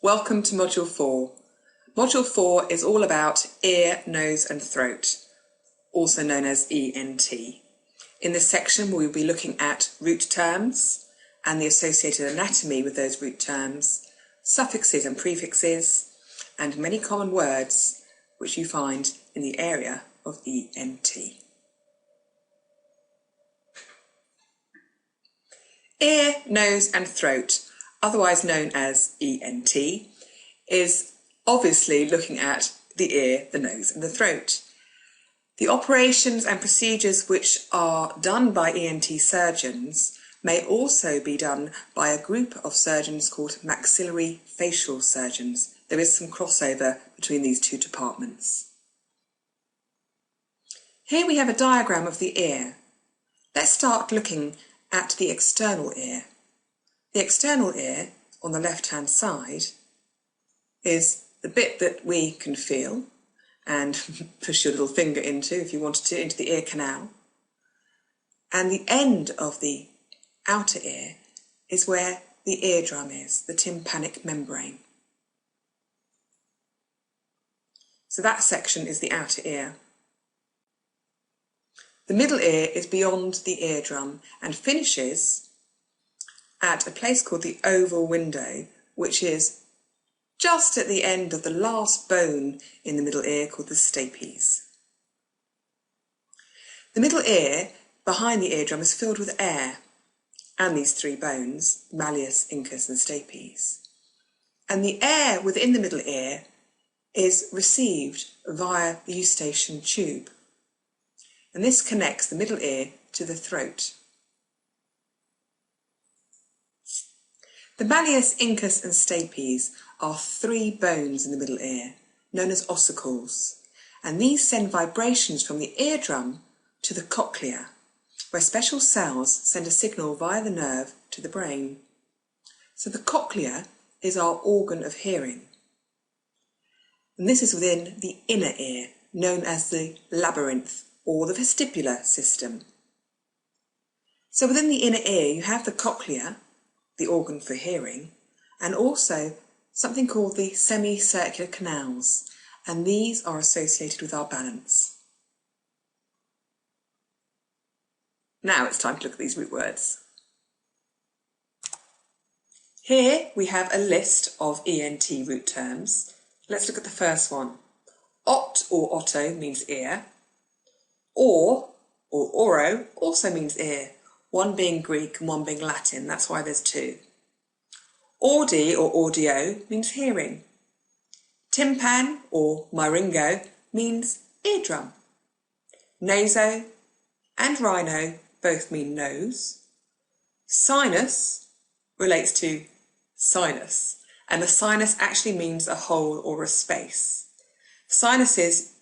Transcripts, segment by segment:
Welcome to Module 4. Module 4 is all about ear, nose and throat, also known as ENT. In this section we will be looking at root terms and the associated anatomy with those root terms, suffixes and prefixes, and many common words which you find in the area of ENT. Ear, nose and throat, otherwise known as ENT, is obviously looking at the ear, the nose and the throat. The operations and procedures which are done by ENT surgeons may also be done by a group of surgeons called maxillary facial surgeons. There is some crossover between these two departments. Here we have a diagram of the ear. Let's start looking at the external ear. The external ear, on the left-hand side, is the bit that we can feel and push your little finger into, if you wanted to, into the ear canal. And the end of the outer ear is where the eardrum is, the tympanic membrane. So that section is the outer ear. The middle ear is beyond the eardrum and finishes at a place called the oval window, which is just at the end of the last bone in the middle ear called the stapes. The middle ear behind the eardrum is filled with air and these three bones, malleus, incus and stapes. And the air within the middle ear is received via the eustachian tube. And this connects the middle ear to the throat. The malleus, incus and stapes are three bones in the middle ear, known as ossicles, and these send vibrations from the eardrum to the cochlea, where special cells send a signal via the nerve to the brain. So the cochlea is our organ of hearing. And this is within the inner ear, known as the labyrinth or the vestibular system. So within the inner ear you have the cochlea, the organ for hearing, and also something called the semicircular canals, and these are associated with our balance. Now it's time to look at these root words. Here we have a list of ENT root terms. Let's look at the first one. Ot or otto means ear. Or oro also means ear, one being Greek and one being Latin, that's why there's two. Audi or audio means hearing. Tympan or myringo means eardrum. Naso and rhino both mean nose. Sinus relates to sinus, and the sinus actually means a hole or a space. Sinuses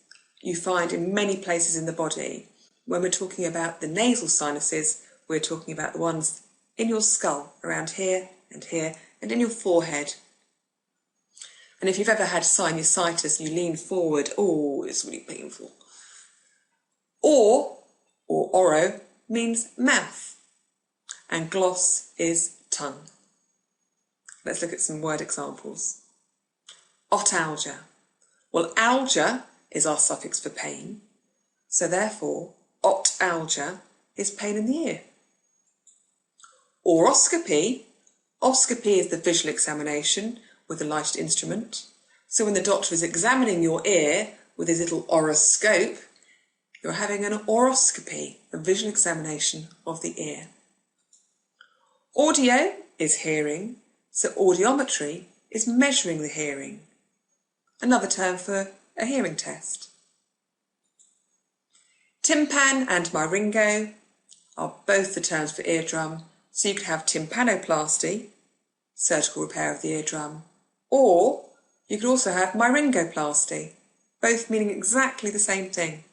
you find in many places in the body. When we're talking about the nasal sinuses, we're talking about the ones in your skull, around here, and in your forehead. And if you've ever had sinusitis and you lean forward, oh, it's really painful. Or oro means mouth, and gloss is tongue. Let's look at some word examples. Otalgia. Well, algia is our suffix for pain, so therefore otalgia is pain in the ear. Oroscopy. Oscopy is the visual examination with a lighted instrument. So when the doctor is examining your ear with his little oroscope, you're having an oroscopy, a visual examination of the ear. Audio is hearing, so audiometry is measuring the hearing. Another term for a hearing test. Tympan and myringo are both the terms for eardrum, so you could have tympanoplasty, surgical repair of the eardrum, or you could also have myringoplasty, both meaning exactly the same thing.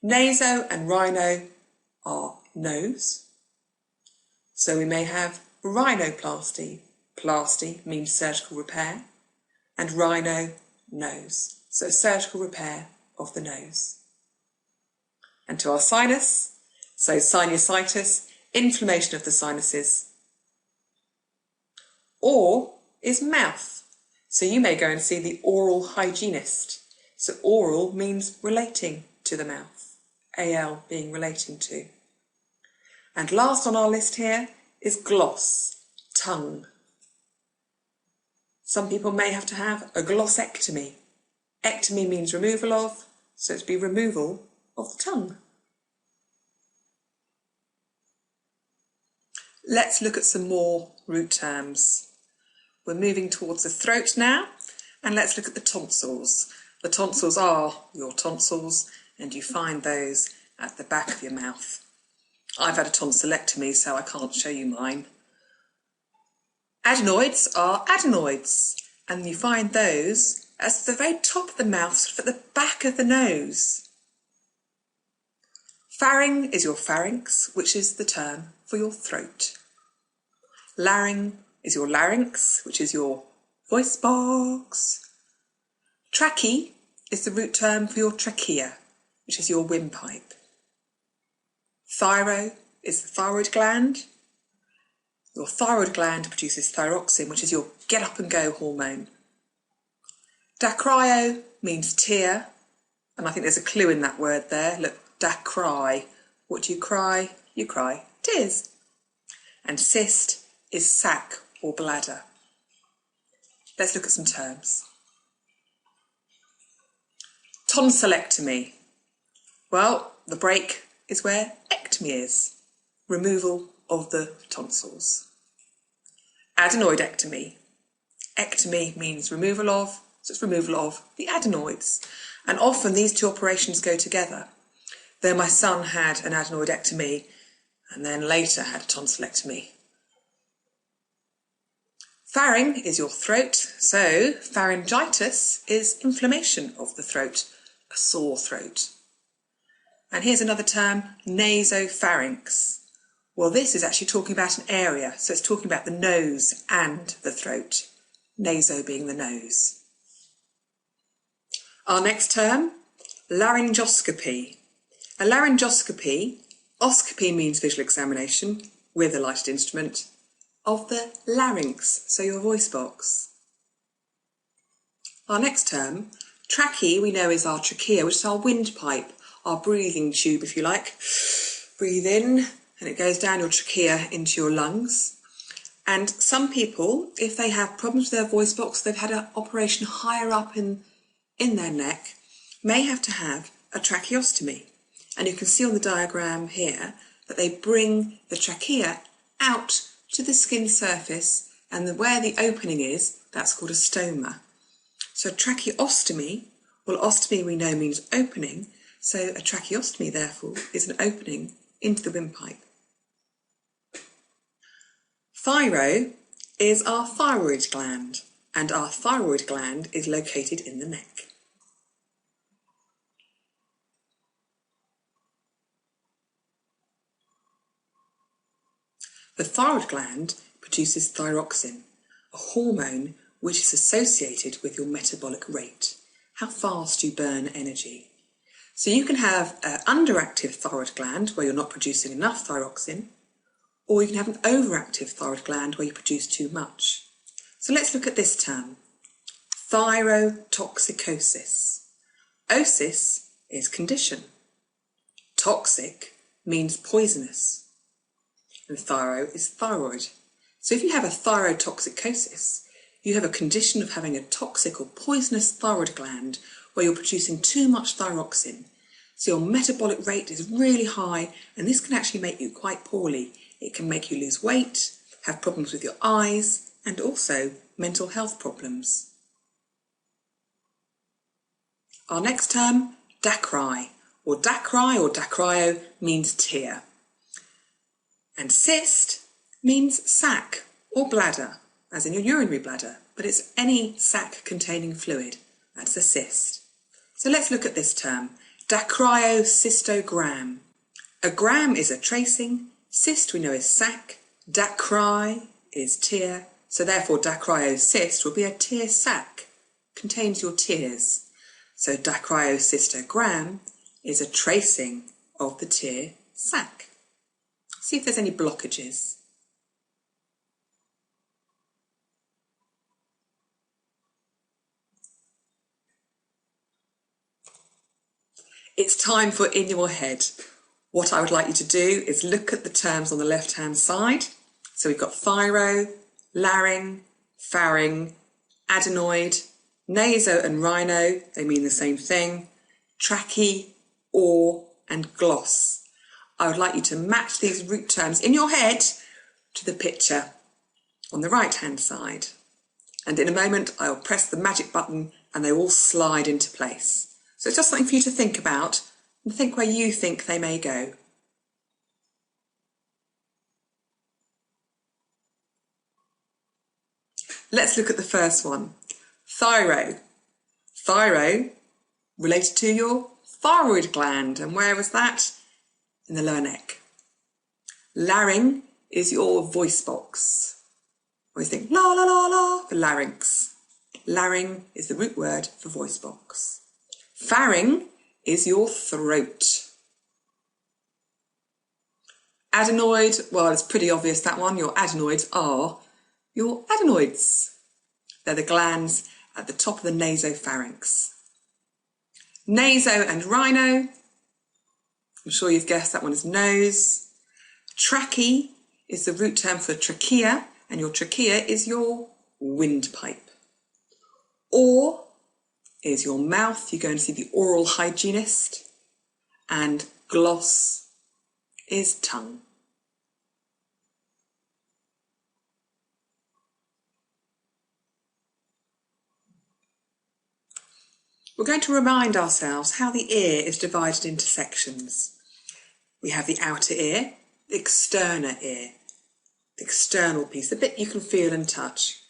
Naso and rhino are nose, so we may have rhinoplasty. Plasty means surgical repair, and rhino, nose, so surgical repair of the nose. And to our sinus, so sinusitis, inflammation of the sinuses. Or is mouth. So you may go and see the oral hygienist. So oral means relating to the mouth. AL being relating to. And last on our list here is gloss, tongue. Some people may have to have a glossectomy. Ectomy means removal of, so it'd be removal of the tongue. Let's look at some more root terms. We're moving towards the throat now, and let's look at the tonsils. The tonsils are your tonsils, and you find those at the back of your mouth. I've had a tonsillectomy, so I can't show you mine. Adenoids are adenoids, and you find those at the very top of the mouth, sort of at the back of the nose. Pharynx is your pharynx, which is the term for your throat. Larynx is your larynx, which is your voice box. Trache is the root term for your trachea, which is your windpipe. Thyro is the thyroid gland. Your thyroid gland produces thyroxine, which is your get up and go hormone. Dacryo means tear, and I think there's a clue in that word there. Look, dacry. What do you cry? You cry tears. And cyst is sac or bladder. Let's look at some terms. Tonsillectomy. Well, the break is where ectomy is. Removal of the tonsils. Adenoidectomy. Ectomy means removal of, so it's removal of the adenoids. And often these two operations go together. Though my son had an adenoidectomy and then later had a tonsillectomy. Pharynx is your throat, so pharyngitis is inflammation of the throat, a sore throat. And here's another term, nasopharynx. Well, this is actually talking about an area, so it's talking about the nose and the throat, naso being the nose. Our next term, laryngoscopy. A laryngoscopy, oscopy means visual examination with a lighted instrument, of the larynx, so your voice box. Our next term, trache, we know is our trachea, which is our windpipe, our breathing tube, if you like. Breathe in, and it goes down your trachea into your lungs. And some people, if they have problems with their voice box, they've had an operation higher up in their neck, may have to have a tracheostomy. And you can see on the diagram here that they bring the trachea out to the skin surface, and where the opening is, that's called a stoma. So tracheostomy, well, ostomy we know means opening, so a tracheostomy therefore is an opening into the windpipe. Thyro is our thyroid gland, and our thyroid gland is located in the neck. The thyroid gland produces thyroxine, a hormone which is associated with your metabolic rate, how fast you burn energy. So you can have an underactive thyroid gland where you're not producing enough thyroxine, or you can have an overactive thyroid gland where you produce too much. So let's look at this term, thyrotoxicosis. Osis is condition. Toxic means poisonous. And thyro is thyroid. So if you have a thyrotoxicosis, you have a condition of having a toxic or poisonous thyroid gland where you're producing too much thyroxine. So your metabolic rate is really high, and this can actually make you quite poorly. It can make you lose weight, have problems with your eyes, and also mental health problems. Our next term, dacry, or dacryo means tear. And cyst means sac or bladder, as in your urinary bladder, but it's any sac containing fluid. That's a cyst. So let's look at this term, dacryocystogram. A gram is a tracing, cyst we know is sac, dacry is tear, so therefore dacryocyst will be a tear sac, contains your tears. So dacryocystogram is a tracing of the tear sac. See if there's any blockages. It's time for In Your Head. What I would like you to do is look at the terms on the left-hand side. So we've got thyro, larynx, pharynx, adenoid, naso and rhino, they mean the same thing, trache, or, and gloss. I would like you to match these root terms in your head to the picture on the right-hand side. And in a moment, I'll press the magic button and they all slide into place. So it's just something for you to think about and think where you think they may go. Let's look at the first one. Thyro. Thyro related to your thyroid gland. And where was that? In the lower neck. Larynx is your voice box. Always think la la la la for larynx. Larynx is the root word for voice box. Pharynx is your throat. Adenoid, well, it's pretty obvious that one. Your adenoids are your adenoids. They're the glands at the top of the nasopharynx. Naso and rhino, I'm sure you've guessed that one is nose. Trache is the root term for trachea, and your trachea is your windpipe. Or is your mouth, you go and see the oral hygienist, and gloss is tongue. We're going to remind ourselves how the ear is divided into sections. We have the outer ear, the externa ear, the external piece, the bit you can feel and touch.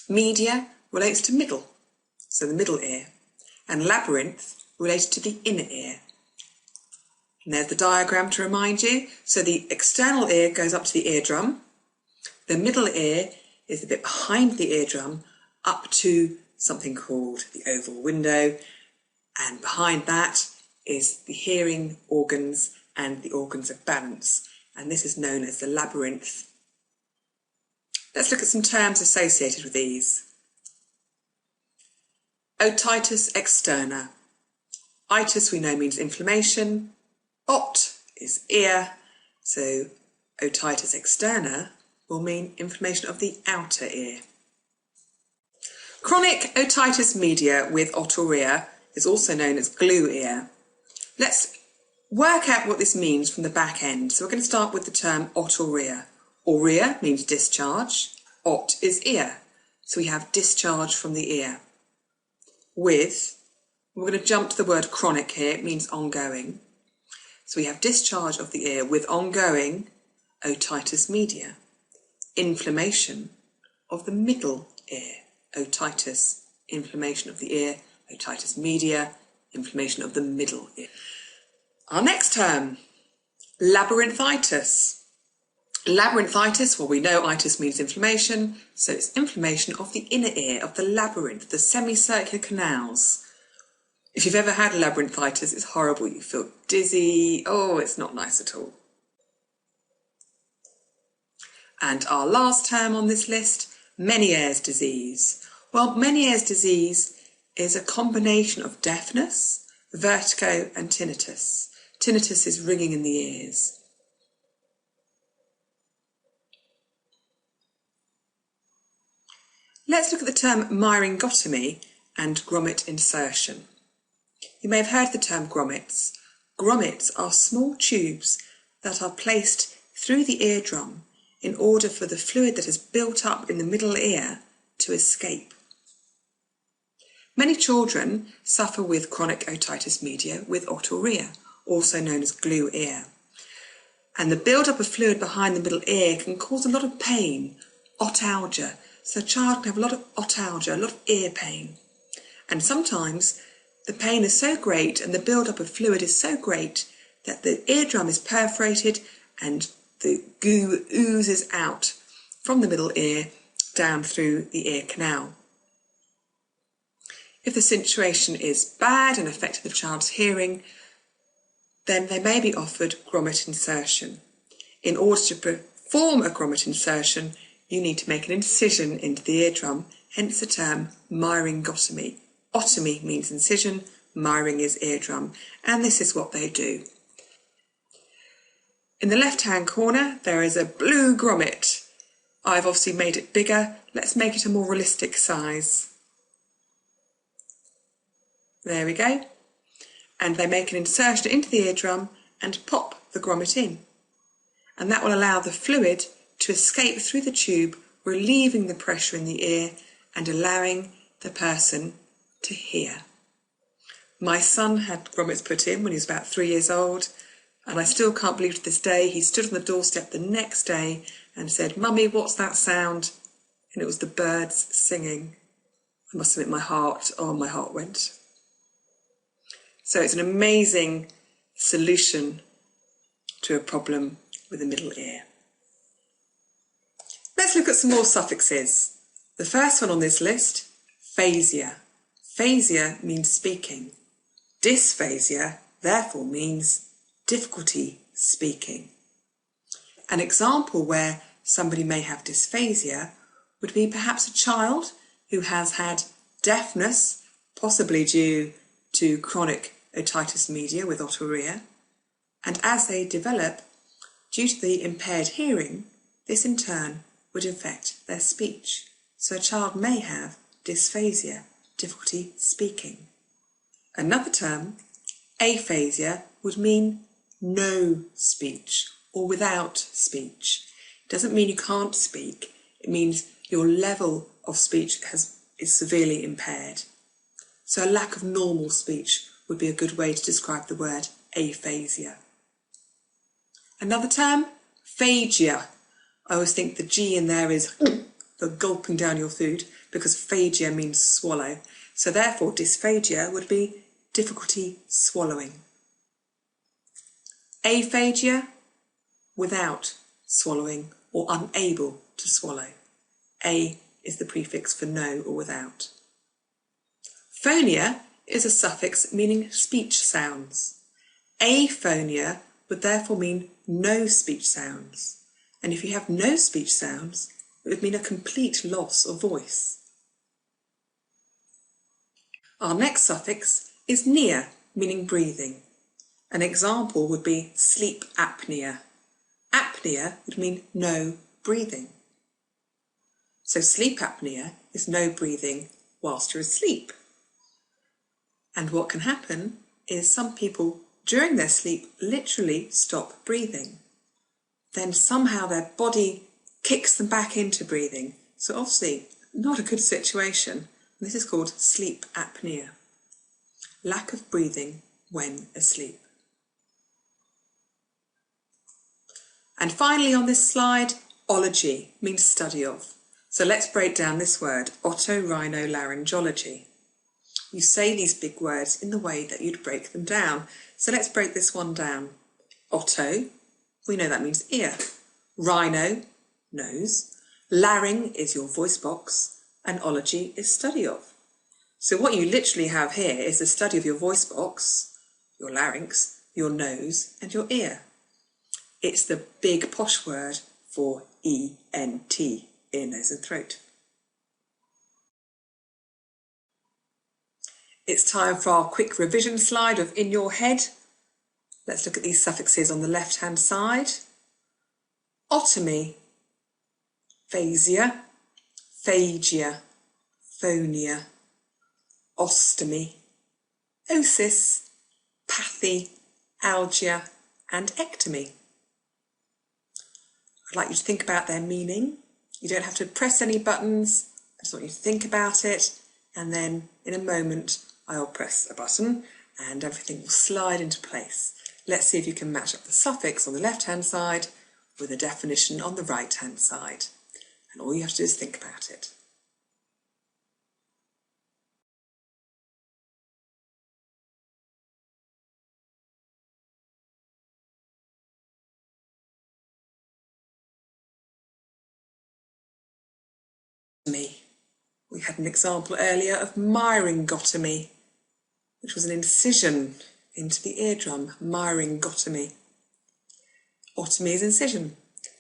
Media relates to middle, so the middle ear, and labyrinth relates to the inner ear. And there's the diagram to remind you. So the external ear goes up to the eardrum. The middle ear is the bit behind the eardrum up to something called the oval window, and behind that is the hearing organs and the organs of balance, and this is known as the labyrinth. Let's look at some terms associated with these. Otitis externa. Itis we know means inflammation. Ot is ear, so otitis externa will mean inflammation of the outer ear. Chronic otitis media with otorrhea is also known as glue ear. Let's work out what this means from the back end. So we're going to start with the term otorrhea. Aurea means discharge. Ot is ear. So we have discharge from the ear. With, we're going to jump to the word chronic here. It means ongoing. So we have discharge of the ear with ongoing otitis media. Inflammation of the middle ear. Otitis, inflammation of the ear. Otitis media, inflammation of the middle ear. Our next term, labyrinthitis. Labyrinthitis, well, we know itis means inflammation, so it's inflammation of the inner ear, of the labyrinth, the semicircular canals. If you've ever had labyrinthitis, it's horrible. You feel dizzy. Oh, it's not nice at all. And our last term on this list, Meniere's disease. Well, Meniere's disease is a combination of deafness, vertigo and tinnitus. Tinnitus is ringing in the ears. Let's look at the term myringotomy and grommet insertion. You may have heard the term grommets. Grommets are small tubes that are placed through the eardrum in order for the fluid that is built up in the middle ear to escape. Many children suffer with chronic otitis media with otorrhea, also known as glue ear. And the build-up of fluid behind the middle ear can cause a lot of pain, otalgia. So a child can have a lot of otalgia, a lot of ear pain. And sometimes the pain is so great and the build-up of fluid is so great that the eardrum is perforated and the goo oozes out from the middle ear down through the ear canal. If the situation is bad and affecting the child's hearing, then they may be offered grommet insertion. In order to perform a grommet insertion, you need to make an incision into the eardrum, hence the term myringotomy. Otomy means incision, miring his eardrum, and this is what they do. In the left-hand corner, there is a blue grommet. I've obviously made it bigger. Let's make it a more realistic size. There we go. And they make an insertion into the eardrum and pop the grommet in. And that will allow the fluid to escape through the tube, relieving the pressure in the ear and allowing the person to hear. My son had grommets put in when he was about 3 years old, and I still can't believe to this day he stood on the doorstep the next day and said, "Mummy, what's that sound?" And it was the birds singing. I must admit my heart went. So it's an amazing solution to a problem with the middle ear. Let's look at some more suffixes. The first one on this list, phasia. Phasia means speaking. Dysphasia therefore means difficulty speaking. An example where somebody may have dysphasia would be perhaps a child who has had deafness, possibly due to chronic otitis media with otorrhea, and as they develop, due to the impaired hearing, this in turn would affect their speech. So a child may have dysphasia, difficulty speaking. Another term, aphasia, would mean no speech or without speech. It doesn't mean you can't speak, it means your level of speech is severely impaired. So a lack of normal speech would be a good way to describe the word aphasia. Another term, phagia. I always think the G in there is for gulping down your food, because phagia means swallow. So therefore dysphagia would be difficulty swallowing. Aphagia, without swallowing or unable to swallow. A is the prefix for no or without. Phonia is a suffix meaning speech sounds. Aphonia would therefore mean no speech sounds. And if you have no speech sounds, it would mean a complete loss of voice. Our next suffix is nea, meaning breathing. An example would be sleep apnea. Apnea would mean no breathing. So sleep apnea is no breathing whilst you're asleep. And what can happen is some people during their sleep literally stop breathing. Then somehow their body kicks them back into breathing. So obviously not a good situation. This is called sleep apnea. Lack of breathing when asleep. And finally on this slide, ology means study of. So let's break down this word, otorhinolaryngology. You say these big words in the way that you'd break them down. So let's break this one down. Otto, we know that means ear. Rhino, nose. Larynx is your voice box, and ology is study of. So what you literally have here is the study of your voice box, your larynx, your nose, and your ear. It's the big posh word for ENT, ear, nose and throat. It's time for our quick revision slide of In Your Head. Let's look at these suffixes on the left-hand side. Otomy, phasia, phagia, phonia, ostomy, osis, pathy, algia and ectomy. I'd like you to think about their meaning. You don't have to press any buttons. I just want you to think about it, and then in a moment I'll press a button and everything will slide into place. Let's see if you can match up the suffix on the left-hand side with a definition on the right-hand side. And all you have to do is think about it. We had an example earlier of myringotomy, which was an incision into the eardrum, myringotomy. Otomy is incision.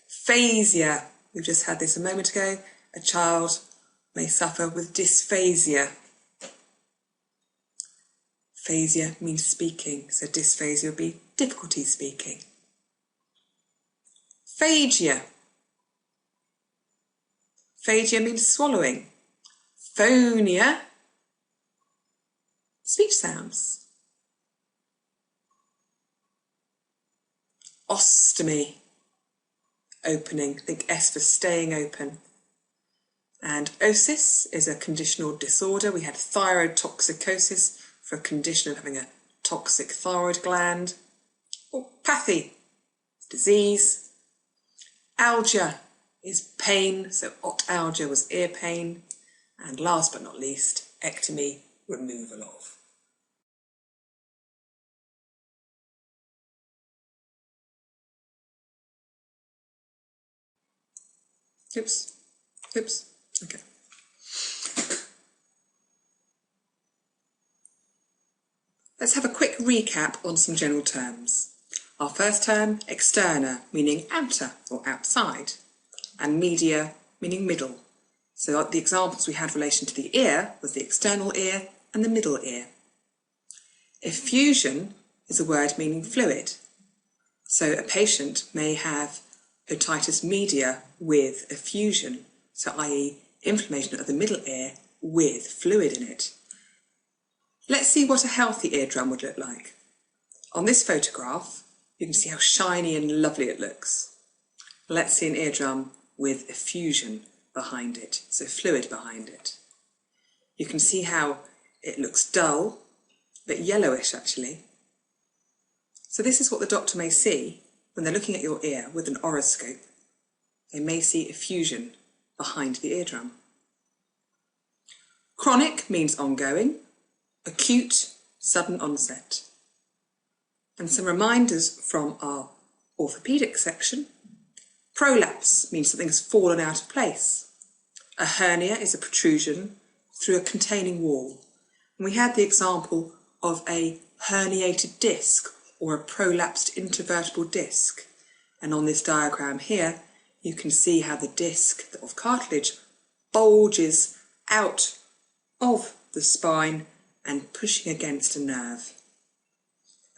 Phasia, we've just had this a moment ago. A child may suffer with dysphasia. Phasia means speaking, so dysphasia would be difficulty speaking. Phagia. Phagia means swallowing. Phonia, speech sounds. Ostomy, opening. Think S for staying open. And osis is a conditional disorder. We had thyrotoxicosis for a condition of having a toxic thyroid gland. Or pathy, disease. Algia is pain, so otalgia was ear pain. And last but not least, ectomy, removal of. Oops. Okay. Let's have a quick recap on some general terms. Our first term, externa, meaning outer or outside, and media, meaning middle. So the examples we had in relation to the ear was the external ear and the middle ear. Effusion is a word meaning fluid. So a patient may have otitis media with effusion, so i.e. inflammation of the middle ear with fluid in it. Let's see what a healthy eardrum would look like. On this photograph, you can see how shiny and lovely it looks. Let's see an eardrum with effusion behind it, so fluid behind it. You can see how it looks dull, a bit yellowish actually. So this is what the doctor may see when they're looking at your ear with an oroscope. They may see effusion behind the eardrum. Chronic means ongoing, acute, sudden onset. And some reminders from our orthopaedic section. Prolapse means something has fallen out of place. A hernia is a protrusion through a containing wall. And we had the example of a herniated disc or a prolapsed intervertebral disc. And on this diagram here, you can see how the disc of cartilage bulges out of the spine and pushing against a nerve.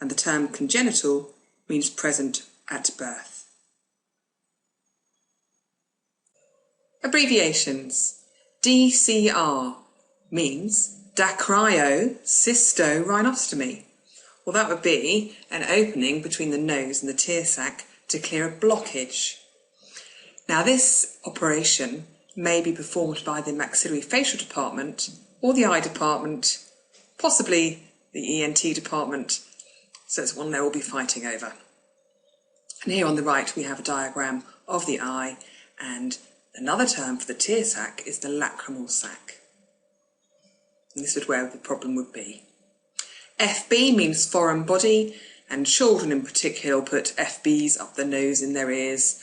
And the term congenital means present at birth. Abbreviations. DCR means dacryocystorhinostomy. Well, that would be an opening between the nose and the tear sac to clear a blockage. Now, this operation may be performed by the maxillary facial department or the eye department, possibly the ENT department, so it's one they'll all be fighting over. And here on the right we have a diagram of the eye, and another term for the tear sac is the lacrimal sac. And this is where the problem would be. FB means foreign body, and children in particular will put FBs up their nose in their ears,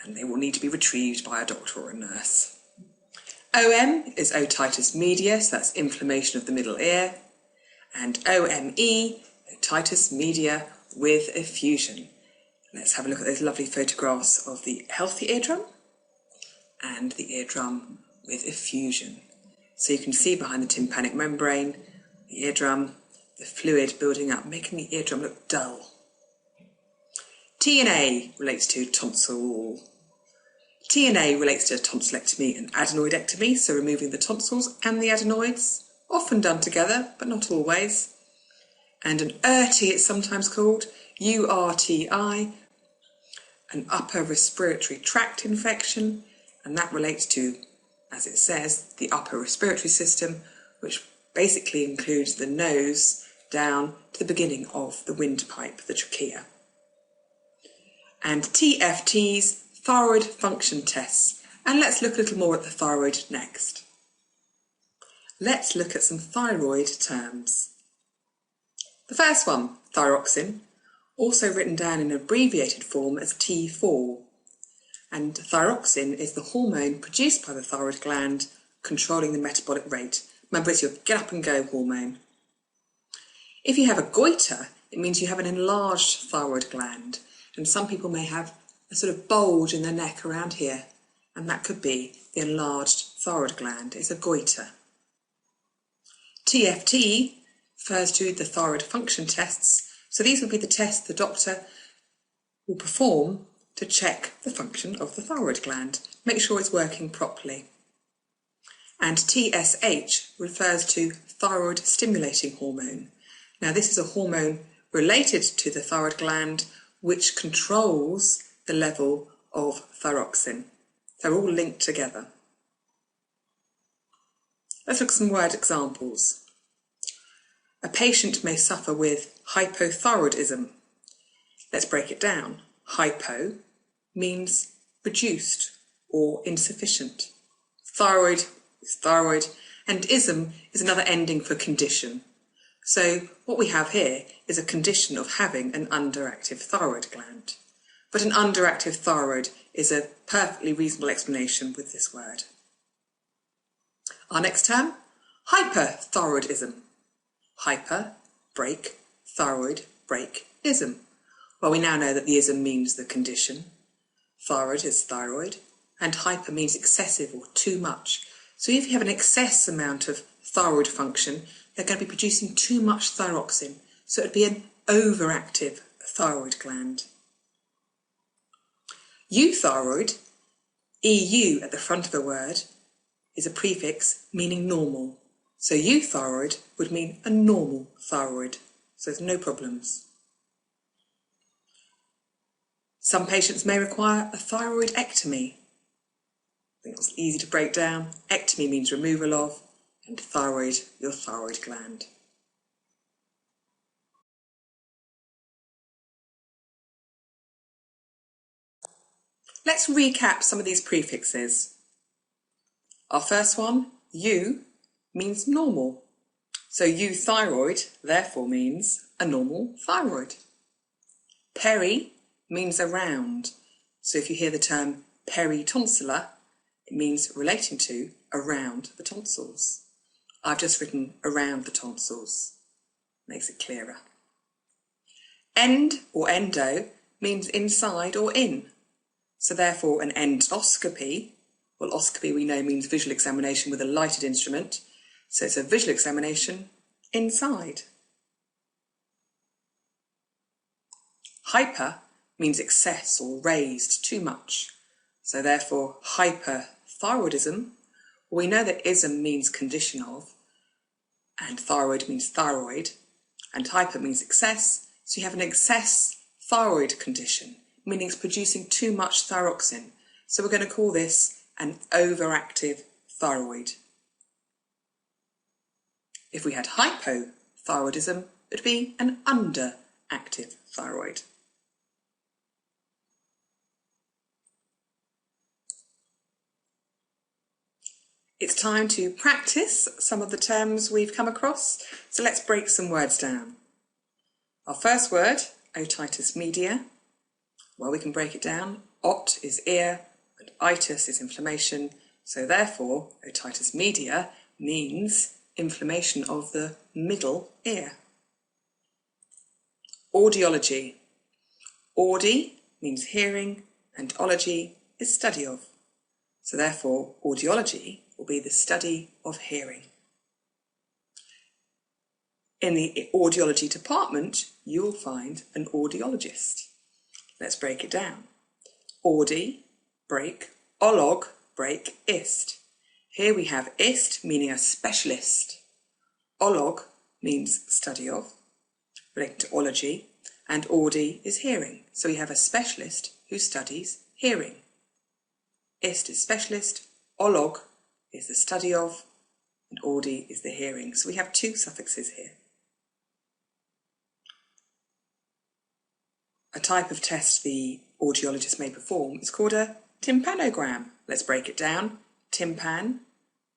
and they will need to be retrieved by a doctor or a nurse. OM is otitis media, so that's inflammation of the middle ear, and OME, otitis media with effusion. Let's have a look at those lovely photographs of the healthy eardrum and the eardrum with effusion. So you can see behind the tympanic membrane, the eardrum, the fluid building up, making the eardrum look dull. TNA relates to tonsil. TNA relates to tonsillectomy and adenoidectomy, so removing the tonsils and the adenoids, often done together, but not always. And an URTI, it's sometimes called, URTI, an upper respiratory tract infection, and that relates to, as it says, the upper respiratory system, which basically includes the nose down to the beginning of the windpipe, the trachea. And TFTs, thyroid function tests. And let's look a little more at the thyroid next. Let's look at some thyroid terms. The first one, thyroxine, also written down in abbreviated form as T4. And thyroxine is the hormone produced by the thyroid gland controlling the metabolic rate. Remember, it's your get up and go hormone. If you have a goiter, it means you have an enlarged thyroid gland. And some people may have a sort of bulge in their neck around here, and that could be the enlarged thyroid gland. It's a goiter. TFT refers to the thyroid function tests. So these will be the tests the doctor will perform to check the function of the thyroid gland, make sure it's working properly. And TSH refers to thyroid stimulating hormone. Now this is a hormone related to the thyroid gland which controls the level of thyroxine. They're all linked together. Let's look at some word examples. A patient may suffer with hypothyroidism. Let's break it down. Hypo means reduced or insufficient. Thyroid is thyroid, and ism is another ending for condition. So what we have here is a condition of having an underactive thyroid gland. But an underactive thyroid is a perfectly reasonable explanation with this word. Our next term, hyperthyroidism. Hyper, break, thyroid, break, ism. Well, we now know that the ism means the condition. Thyroid is thyroid, and hyper means excessive or too much. So if you have an excess amount of thyroid function, they're going to be producing too much thyroxine. So it would be an overactive thyroid gland. Euthyroid, EU at the front of a word, is a prefix meaning normal. So euthyroid would mean a normal thyroid. So there's no problems. Some patients may require a thyroidectomy. I think it's easy to break down. Ectomy means removal of, and thyroid, your thyroid gland. Let's recap some of these prefixes. Our first one, eu, means normal. So euthyroid therefore means a normal thyroid. Peri means around. So if you hear the term peritonsillar, it means relating to around the tonsils. I've just written around the tonsils. Makes it clearer. End or endo means inside or in. So therefore an endoscopy, well, oscopy we know means visual examination with a lighted instrument. So it's a visual examination inside. Hyper means excess or raised, too much. So therefore hyperthyroidism, we know that ism means condition of, and thyroid means thyroid, and hyper means excess. So you have an excess thyroid condition, meaning it's producing too much thyroxine. So we're going to call this an overactive thyroid. If we had hypothyroidism, it would be an underactive thyroid. It's time to practice some of the terms we've come across, so let's break some words down. Our first word, otitis media. Well, we can break it down. Ot is ear and itis is inflammation, so therefore otitis media means inflammation of the middle ear. Audiology. Audi means hearing and ology is study of. So therefore audiology will be the study of hearing. In the audiology department, you'll find an audiologist. Let's break it down. Audi, break, olog, break, ist. Here we have ist meaning a specialist. Olog means study of, relating to ology, and audi is hearing. So we have a specialist who studies hearing. Ist is specialist, olog is the study of, and audi is the hearing. So we have two suffixes here. A type of test the audiologist may perform is called a tympanogram. Let's break it down. Tympan,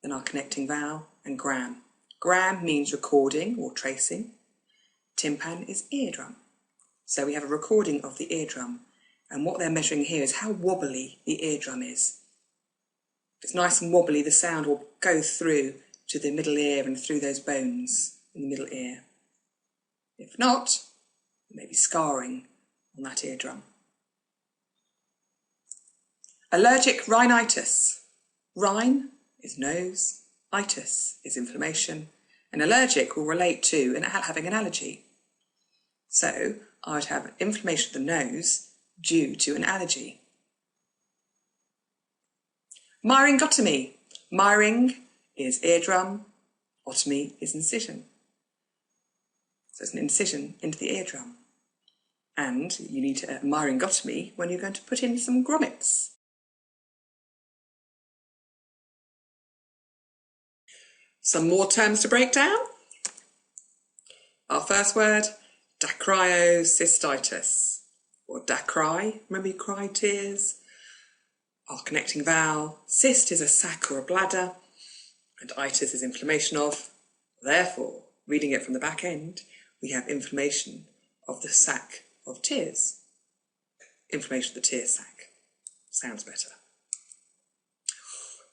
then our connecting vowel, and gram. Gram means recording or tracing. Tympan is eardrum. So we have a recording of the eardrum. And what they're measuring here is how wobbly the eardrum is. If it's nice and wobbly, the sound will go through to the middle ear and through those bones in the middle ear. If not, there may be scarring on that eardrum. Allergic rhinitis. Rhine is nose, itis is inflammation, An allergic will relate to having an allergy. So I would have inflammation of the nose due to an allergy. Myringotomy. Myring is eardrum, otomy is incision. So it's an incision into the eardrum. And you need a myringotomy when you're going to put in some grommets. Some more terms to break down. Our first word, dacryocystitis, or dacry. Remember you cried tears? Our connecting vowel. Cyst is a sac or a bladder, and itis is inflammation of. Therefore, reading it from the back end, we have inflammation of the sac of tears. Inflammation of the tear sac. Sounds better.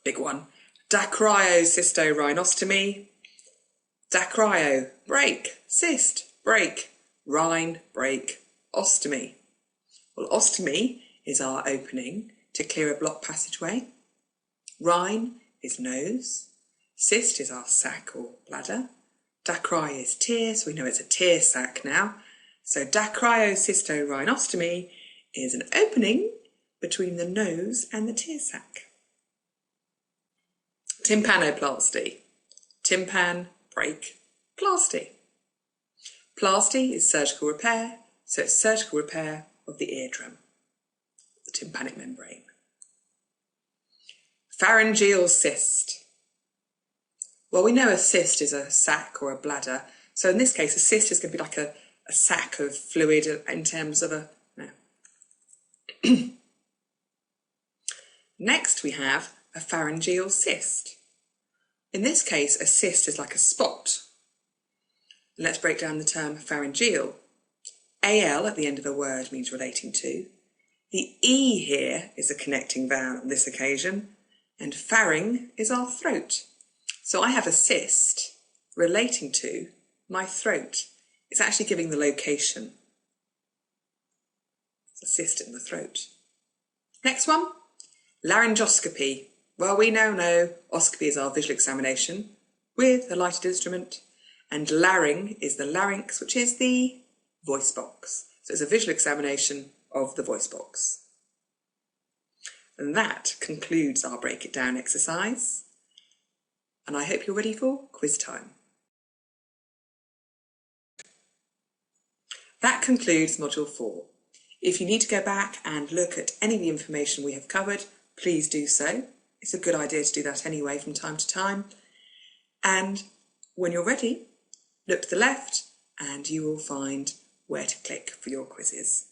Big one. Dacryocystorhinostomy. Dacryo, break. Cyst, break. Rhine, break. Ostomy. Well, ostomy is our opening to clear a blocked passageway. Rhine is nose. Cyst is our sac or bladder. Dacry is tear, so we know it's a tear sac now. So dacryocystorhinostomy is an opening between the nose and the tear sac. Tympanoplasty. Tympan, break, plasty. Plasty is surgical repair, so it's surgical repair of the eardrum, the tympanic membrane. Pharyngeal cyst. Well, we know a cyst is a sac or a bladder, so in this case a cyst is going to be like a sac of fluid in terms of a... No. Next we have a pharyngeal cyst. In this case, a cyst is like a spot. Let's break down the term pharyngeal. AL at the end of a word means relating to. The E here is a connecting vowel on this occasion, and pharynx is our throat. So I have a cyst relating to my throat. It's actually giving the location. It's a cyst in the throat. Next one, laryngoscopy. Well, we now know oscopy is our visual examination with a lighted instrument, and larynx is the larynx, which is the voice box. So it's a visual examination of the voice box. And that concludes our break it down exercise. And I hope you're ready for quiz time. That concludes Module 4. If you need to go back and look at any of the information we have covered, please do so. It's a good idea to do that anyway from time to time. And when you're ready, look to the left and you will find where to click for your quizzes.